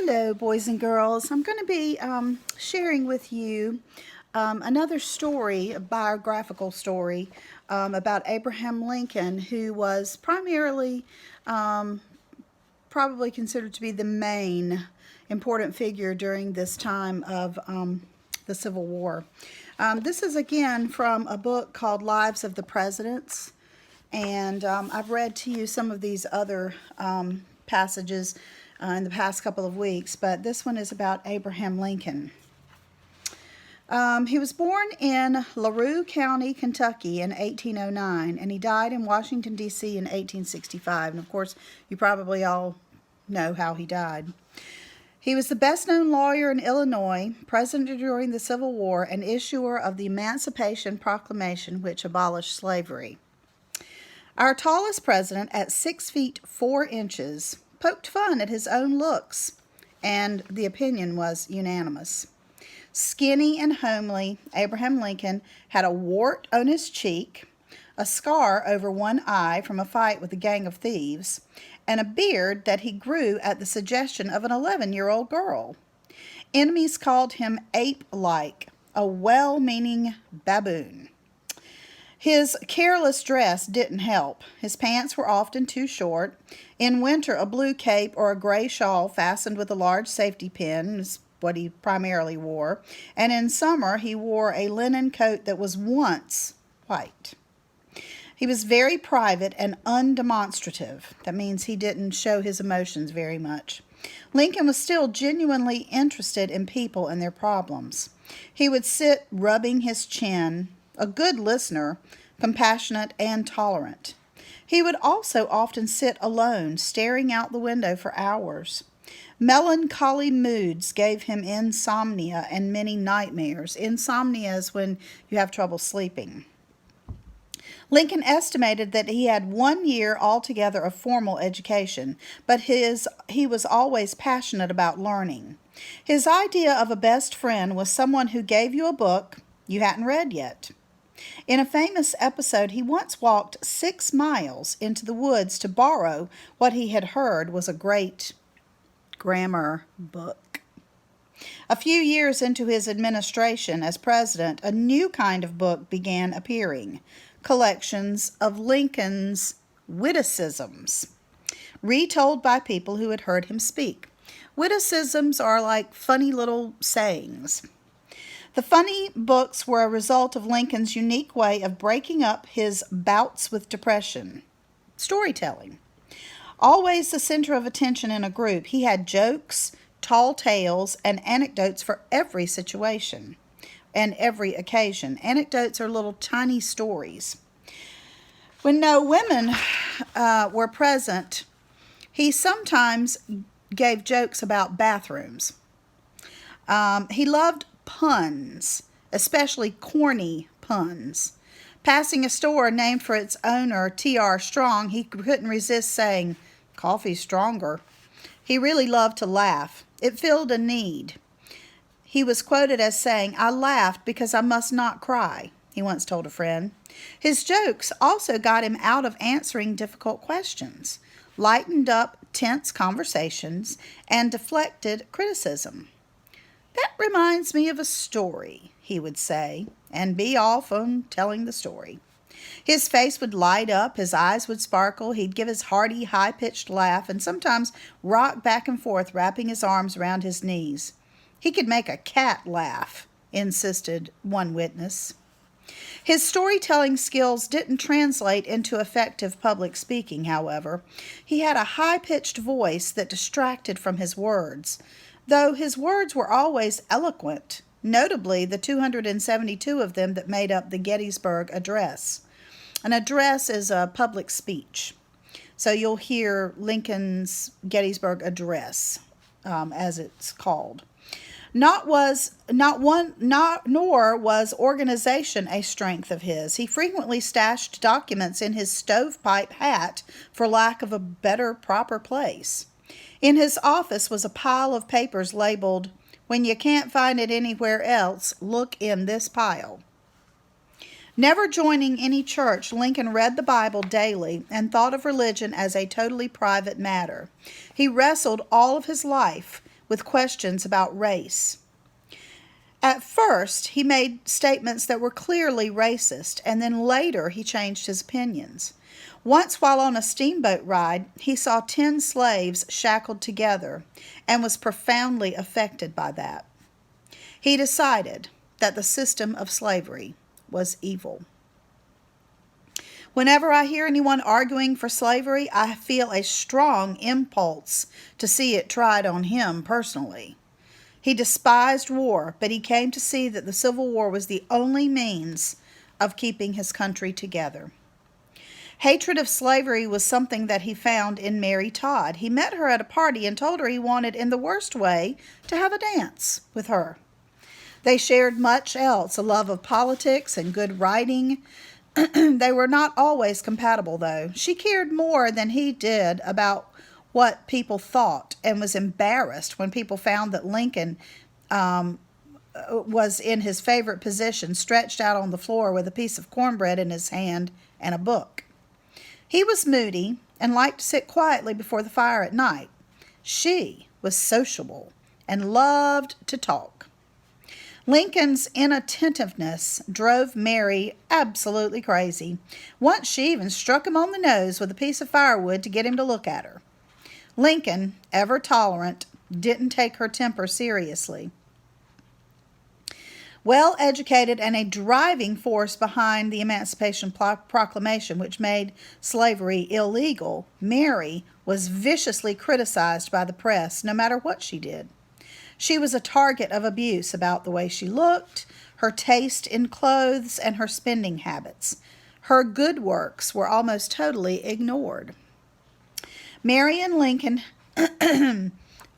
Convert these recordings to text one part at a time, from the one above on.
Hello, boys and girls. I'm going to be sharing with you another story, a biographical story about Abraham Lincoln, who was primarily probably considered to be the main important figure during this time of the Civil War. This is again from a book called Lives of the Presidents, and I've read to you some of these other passages in the past couple of weeks, but this one is about Abraham Lincoln. He was born in LaRue County, Kentucky in 1809, and he died in Washington, D.C. in 1865. And of course, you probably all know how he died. He was the best-known lawyer in Illinois, president during the Civil War, and issuer of the Emancipation Proclamation, which abolished slavery. Our tallest president, at 6 feet 4 inches, poked fun at his own looks, and the opinion was unanimous. Skinny and homely, Abraham Lincoln had a wart on his cheek, a scar over one eye from a fight with a gang of thieves, and a beard that he grew at the suggestion of an 11-year-old girl. Enemies called him ape-like, a well-meaning baboon. His careless dress didn't help. His pants were often too short. In winter, a blue cape or a gray shawl fastened with a large safety pin is what he primarily wore. And in summer, he wore a linen coat that was once white. He was very private and undemonstrative. That means he didn't show his emotions very much. Lincoln was still genuinely interested in people and their problems. He would sit rubbing his chin, a good listener, compassionate and tolerant. He would also often sit alone, staring out the window for hours. Melancholy moods gave him insomnia and many nightmares. Insomnia is when you have trouble sleeping. Lincoln estimated that he had 1 year altogether of formal education, but he was always passionate about learning. His idea of a best friend was someone who gave you a book you hadn't read yet. In a famous episode, he once walked 6 miles into the woods to borrow what he had heard was a great grammar book. A few years into his administration as president, a new kind of book began appearing, collections of Lincoln's witticisms, retold by people who had heard him speak. Witticisms are like funny little sayings. The funny books were a result of Lincoln's unique way of breaking up his bouts with depression. Storytelling. Always the center of attention in a group, he had jokes, tall tales, and anecdotes for every situation and every occasion. Anecdotes are little tiny stories. When no women were present, he sometimes gave jokes about bathrooms. He loved puns, especially corny puns. Passing a store named for its owner, T.R. Strong, he couldn't resist saying, "Coffee's stronger." He really loved to laugh. It filled a need. He was quoted as saying, "I laughed because I must not cry," he once told a friend. His jokes also got him out of answering difficult questions, lightened up tense conversations, and deflected criticism. "That reminds me of a story," he would say, and be off on telling the story. His face would light up, his eyes would sparkle, he'd give his hearty, high-pitched laugh, and sometimes rock back and forth, wrapping his arms around his knees. "He could make a cat laugh," insisted one witness. His storytelling skills didn't translate into effective public speaking, however. He had a high-pitched voice that distracted from his words, though his words were always eloquent, notably the 272 of them that made up the Gettysburg Address. An address is a public speech. So you'll hear Lincoln's Gettysburg Address, as it's called. Nor was organization a strength of his. He frequently stashed documents in his stovepipe hat for lack of a better, proper place. In his office was a pile of papers labeled, "When you can't find it anywhere else, look in this pile." Never joining any church, Lincoln read the Bible daily and thought of religion as a totally private matter. He wrestled all of his life with questions about race. At first, he made statements that were clearly racist, and then later he changed his opinions. Once, while on a steamboat ride, he saw 10 slaves shackled together and was profoundly affected by that. He decided that the system of slavery was evil. Whenever I hear anyone arguing for slavery, I feel a strong impulse to see it tried on him personally. He despised war, but he came to see that the Civil War was the only means of keeping his country together. Hatred of slavery was something that he found in Mary Todd. He met her at a party and told her he wanted, in the worst way, to have a dance with her. They shared much else, a love of politics and good writing. They were not always compatible, though. She cared more than he did about what people thought and was embarrassed when people found that Lincoln was in his favorite position, stretched out on the floor with a piece of cornbread in his hand and a book. He was moody and liked to sit quietly before the fire at night. She was sociable and loved to talk. Lincoln's inattentiveness drove Mary absolutely crazy. Once she even struck him on the nose with a piece of firewood to get him to look at her. Lincoln, ever tolerant, didn't take her temper seriously. Well educated and a driving force behind the Emancipation Proclamation, which made slavery illegal, Mary was viciously criticized by the press, no matter what she did. She was a target of abuse about the way she looked, her taste in clothes, and her spending habits. Her good works were almost totally ignored. Mary and Lincoln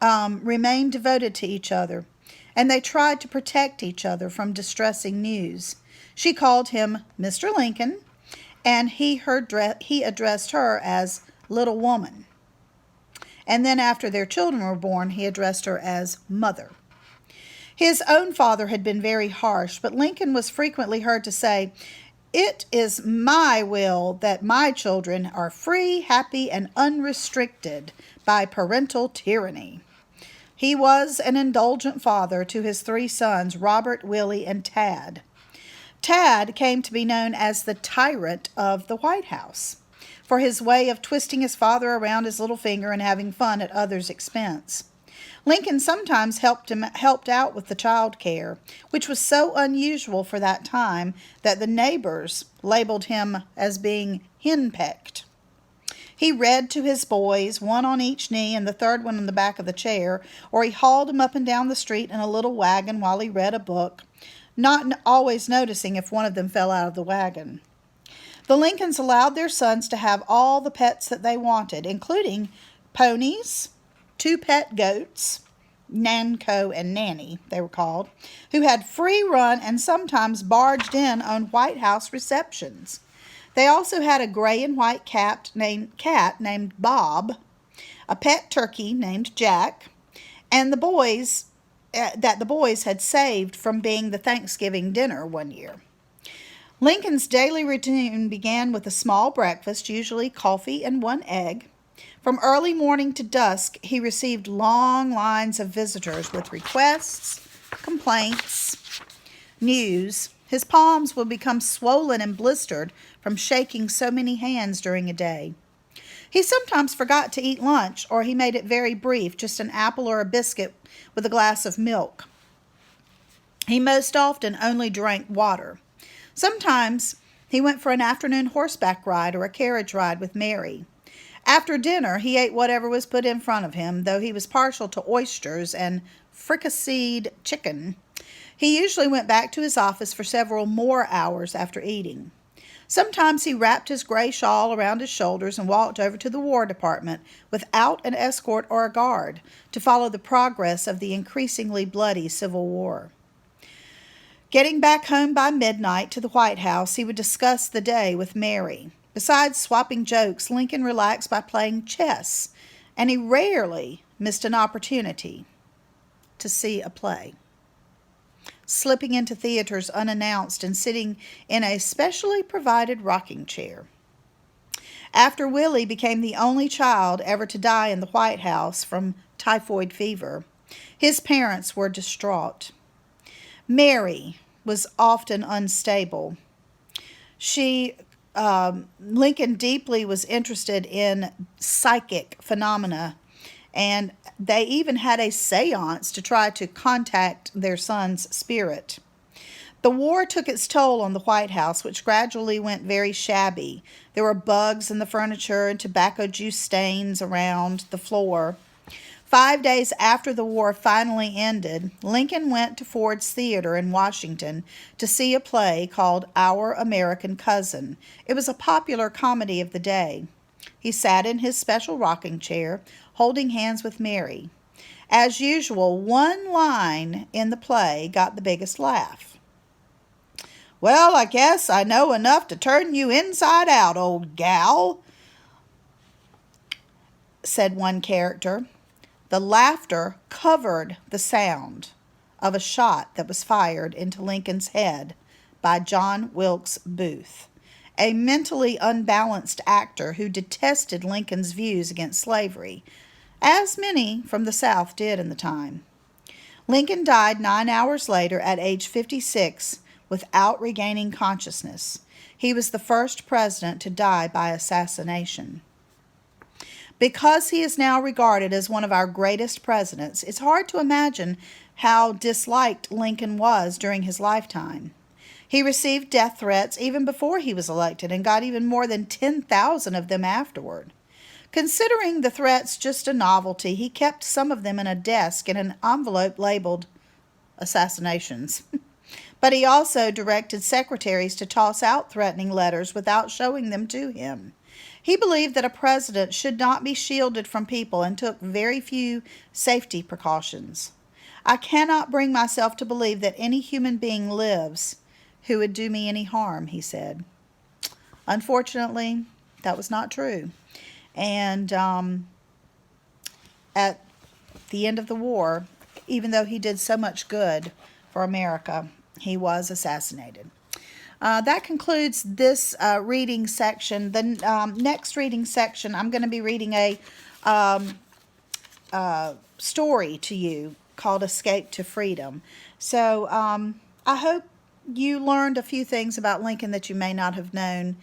remained devoted to each other, and they tried to protect each other from distressing news. She called him Mr. Lincoln, and he addressed her as Little Woman. And then after their children were born, he addressed her as Mother. His own father had been very harsh, but Lincoln was frequently heard to say, "It is my will that my children are free, happy, and unrestricted by parental tyranny." He was an indulgent father to his 3 sons, Robert, Willie, and Tad. Tad came to be known as the tyrant of the White House for his way of twisting his father around his little finger and having fun at others' expense. Lincoln sometimes helped out with the child care, which was so unusual for that time that the neighbors labeled him as being henpecked. He read to his boys, one on each knee and the third one in the back of the chair, or he hauled them up and down the street in a little wagon while he read a book, not always noticing if one of them fell out of the wagon. The Lincolns allowed their sons to have all the pets that they wanted, including ponies, 2 pet goats, Nanko and Nanny, they were called, who had free run and sometimes barged in on White House receptions. They also had a gray and white cat named Bob, a pet turkey named Jack, and the boys had saved from being the Thanksgiving dinner one year. Lincoln's daily routine began with a small breakfast, usually coffee and 1 egg. From early morning to dusk, he received long lines of visitors with requests, complaints, news. His palms would become swollen and blistered from shaking so many hands during a day. He sometimes forgot to eat lunch, or he made it very brief, just an apple or a biscuit with a glass of milk. He most often only drank water. Sometimes he went for an afternoon horseback ride or a carriage ride with Mary. After dinner, he ate whatever was put in front of him, though he was partial to oysters and fricasseed chicken. He usually went back to his office for several more hours after eating. Sometimes he wrapped his gray shawl around his shoulders and walked over to the War Department without an escort or a guard to follow the progress of the increasingly bloody Civil War. Getting back home by midnight to the White House, he would discuss the day with Mary. Besides swapping jokes, Lincoln relaxed by playing chess, and he rarely missed an opportunity to see a play. Slipping into theaters unannounced and sitting in a specially provided rocking chair. After Willie became the only child ever to die in the White House from typhoid fever, His parents were distraught. Mary was often unstable. Lincoln deeply was interested in psychic phenomena, and they even had a seance to try to contact their son's spirit. The war took its toll on the White House, which gradually went very shabby. There were bugs in the furniture and tobacco juice stains around the floor. 5 days after the war finally ended, Lincoln went to Ford's Theater in Washington to see a play called Our American Cousin. It was a popular comedy of the day. He sat in his special rocking chair, holding hands with Mary. As usual, one line in the play got the biggest laugh. "Well, I guess I know enough to turn you inside out, old gal," said one character. The laughter covered the sound of a shot that was fired into Lincoln's head by John Wilkes Booth, a mentally unbalanced actor who detested Lincoln's views against slavery, as many from the South did in the time. Lincoln died 9 hours later at age 56 without regaining consciousness. He was the first president to die by assassination. Because he is now regarded as one of our greatest presidents, it's hard to imagine how disliked Lincoln was during his lifetime. He received death threats even before he was elected and got even more than 10,000 of them afterward. Considering the threats just a novelty, he kept some of them in a desk in an envelope labeled assassinations. But he also directed secretaries to toss out threatening letters without showing them to him. He believed that a president should not be shielded from people and took very few safety precautions. "I cannot bring myself to believe that any human being lives who would do me any harm," he said. Unfortunately, that was not true. And at the end of the war, even though he did so much good for America, he was assassinated. That concludes this reading section. The next reading section, I'm going to be reading a story to you called Escape to Freedom. So I hope you learned a few things about Lincoln that you may not have known.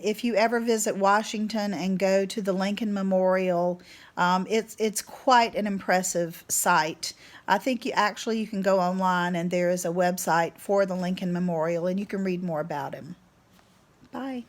If you ever visit Washington and go to the Lincoln Memorial, it's quite an impressive sight. I think you can go online and there is a website for the Lincoln Memorial and you can read more about him. Bye.